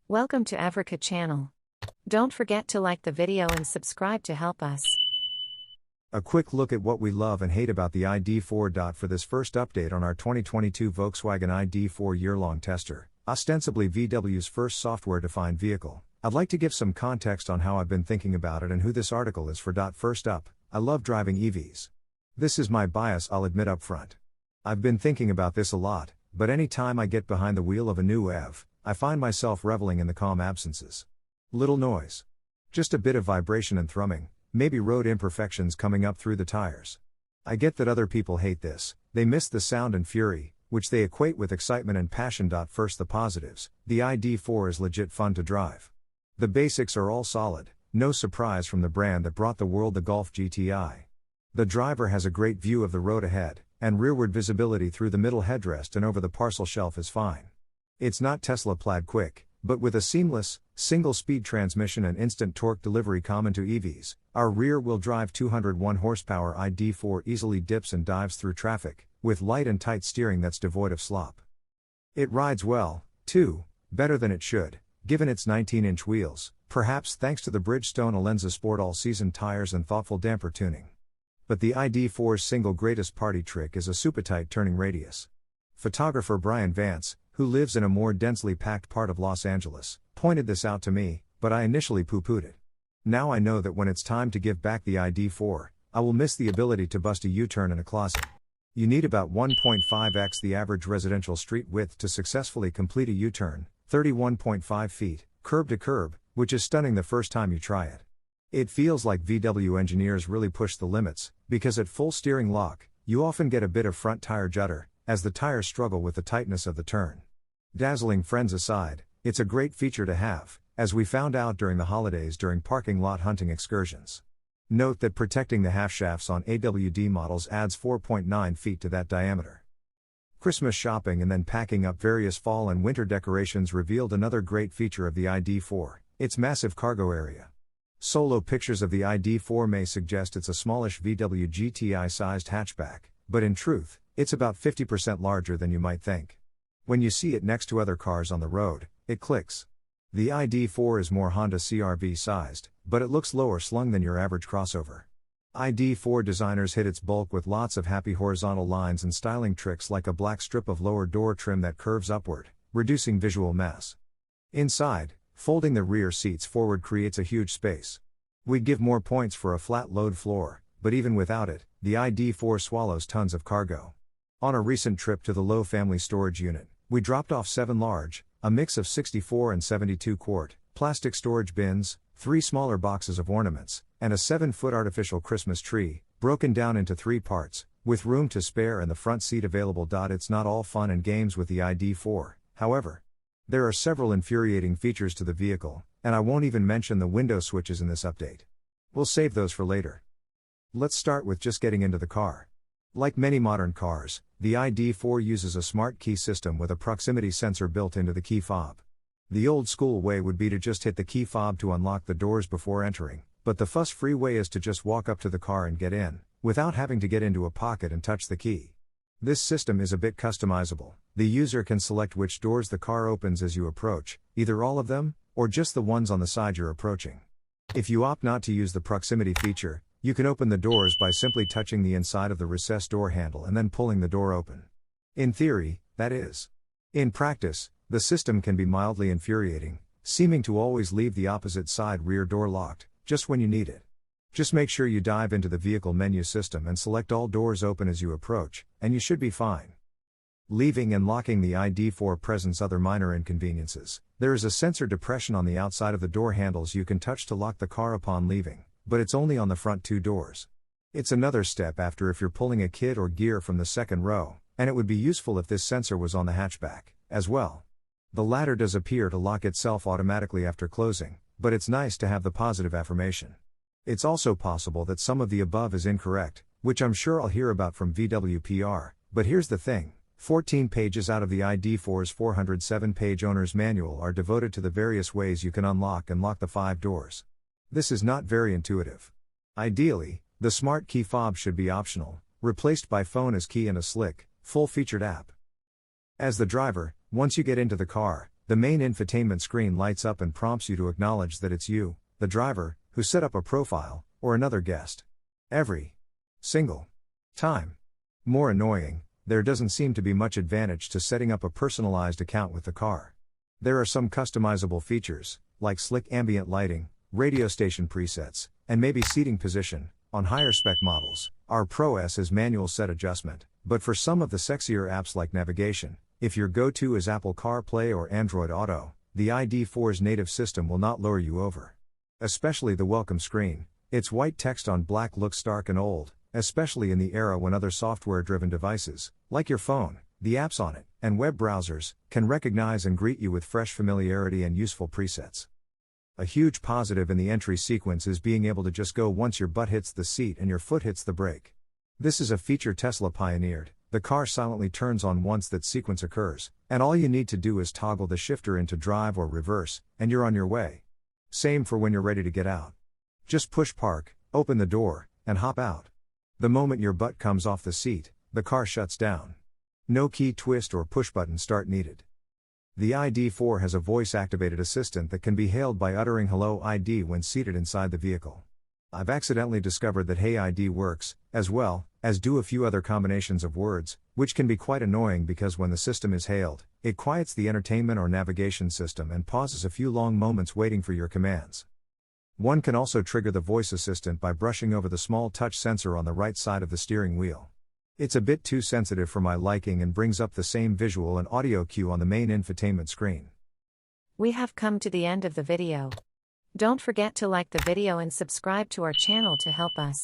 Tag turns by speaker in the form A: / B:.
A: Welcome to Africa channel. Don't forget to like the video and subscribe to help us.
B: A quick look at what we love and hate about the ID4. For this first update on our 2022 Volkswagen ID4 year-long tester, ostensibly VW's first software-defined vehicle, I'd like to give some context on how I've been thinking about it and who this article is for. First up, I love driving EVs. This is my bias, I'll admit up front. I've been thinking about this a lot, but any time I get behind the wheel of a new EV, I find myself reveling in the calm absences. Little noise. Just a bit of vibration and thrumming, maybe road imperfections coming up through the tires. I get that other people hate this, they miss the sound and fury, which they equate with excitement and passion. First, the positives: the ID4 is legit fun to drive. The basics are all solid, no surprise from the brand that brought the world the Golf GTI. The driver has a great view of the road ahead, and rearward visibility through the middle headrest and over the parcel shelf is fine. It's not Tesla plaid quick, but with a seamless, single-speed transmission and instant torque delivery common to EVs, our rear-wheel drive 201 horsepower ID4 easily dips and dives through traffic, with light and tight steering that's devoid of slop. It rides well, too, better than it should, given its 19-inch wheels, perhaps thanks to the Bridgestone Alenza Sport all-season tires and thoughtful damper tuning. But the ID4's single greatest party trick is a super tight turning radius. Photographer Brian Vance, who lives in a more densely packed part of Los Angeles, pointed this out to me, but I initially poo-pooed it. Now I know that when it's time to give back the ID4, I will miss the ability to bust a U-turn in a closet. You need about 1.5x the average residential street width to successfully complete a U-turn, 31.5 feet, curb to curb, which is stunning the first time you try it. It feels like VW engineers really pushed the limits, because at full steering lock, you often get a bit of front tire judder, as the tires struggle with the tightness of the turn. Dazzling friends aside, it's a great feature to have, as we found out during the holidays during parking lot hunting excursions. Note that protecting the half shafts on AWD models adds 4.9 feet to that diameter. Christmas shopping and then packing up various fall and winter decorations revealed another great feature of the ID4, its massive cargo area. Solo pictures of the ID4 may suggest it's a smallish VW GTI-sized hatchback, but in truth, it's about 50% larger than you might think. When you see it next to other cars on the road, it clicks. The ID4 is more Honda CR-V sized, but it looks lower slung than your average crossover. ID4 designers hit its bulk with lots of happy horizontal lines and styling tricks like a black strip of lower door trim that curves upward, reducing visual mass. Inside, folding the rear seats forward creates a huge space. We'd give more points for a flat load floor, but even without it, the ID4 swallows tons of cargo. On a recent trip to the low family storage unit, we dropped off 7 large, a mix of 64 and 72 quart, plastic storage bins, 3 smaller boxes of ornaments, and a 7-foot artificial Christmas tree, broken down into 3 parts, with room to spare and the front seat available. It's not all fun and games with the ID4, however. There are several infuriating features to the vehicle, and I won't even mention the window switches in this update. We'll save those for later. Let's start with just getting into the car. Like many modern cars, the ID4 uses a smart key system with a proximity sensor built into the key fob. The old school way would be to just hit the key fob to unlock the doors before entering, but the fuss-free way is to just walk up to the car and get in, without having to get into a pocket and touch the key. This system is a bit customizable. The user can select which doors the car opens as you approach, either all of them, or just the ones on the side you're approaching. If you opt not to use the proximity feature, you can open the doors by simply touching the inside of the recessed door handle and then pulling the door open. In theory, that is. In practice, the system can be mildly infuriating, seeming to always leave the opposite side rear door locked, just when you need it. Just make sure you dive into the vehicle menu system and select all doors open as you approach, and you should be fine. Leaving and locking the ID4 presents other minor inconveniences. There is a sensor depression on the outside of the door handles you can touch to lock the car upon leaving, but it's only on the front 2 doors. It's another step after if you're pulling a kid or gear from the second row, and it would be useful if this sensor was on the hatchback, as well. The latter does appear to lock itself automatically after closing, but it's nice to have the positive affirmation. It's also possible that some of the above is incorrect, which I'm sure I'll hear about from VW PR, but here's the thing. 14 pages out of the ID4's 407-page owner's manual are devoted to the various ways you can unlock and lock the 5 doors. This is not very intuitive. Ideally, the smart key fob should be optional, replaced by phone as key and a slick, full-featured app. As the driver, once you get into the car, the main infotainment screen lights up and prompts you to acknowledge that it's you, the driver, who set up a profile, or another guest. Every single time. More annoying, there doesn't seem to be much advantage to setting up a personalized account with the car. There are some customizable features, like slick ambient lighting, radio station presets, and maybe seating position. On higher spec models, our Pro S is manual set adjustment, but for some of the sexier apps like navigation, if your go-to is Apple CarPlay or Android Auto, the ID4's native system will not lower you over. Especially the welcome screen, its white text on black looks stark and old, especially in the era when other software-driven devices, like your phone, the apps on it, and web browsers, can recognize and greet you with fresh familiarity and useful presets. A huge positive in the entry sequence is being able to just go once your butt hits the seat and your foot hits the brake. This is a feature Tesla pioneered. The car silently turns on once that sequence occurs, and all you need to do is toggle the shifter into drive or reverse, and you're on your way. Same for when you're ready to get out. Just push park, open the door, and hop out. The moment your butt comes off the seat, the car shuts down. No key twist or push button start needed. The ID4 has a voice-activated assistant that can be hailed by uttering "Hello ID" when seated inside the vehicle. I've accidentally discovered that "Hey ID" works, as well, as do a few other combinations of words, which can be quite annoying because when the system is hailed, it quiets the entertainment or navigation system and pauses a few long moments waiting for your commands. One can also trigger the voice assistant by brushing over the small touch sensor on the right side of the steering wheel. It's a bit too sensitive for my liking and brings up the same visual and audio cue on the main infotainment screen.
A: We have come to the end of the video. Don't forget to like the video and subscribe to our channel to help us.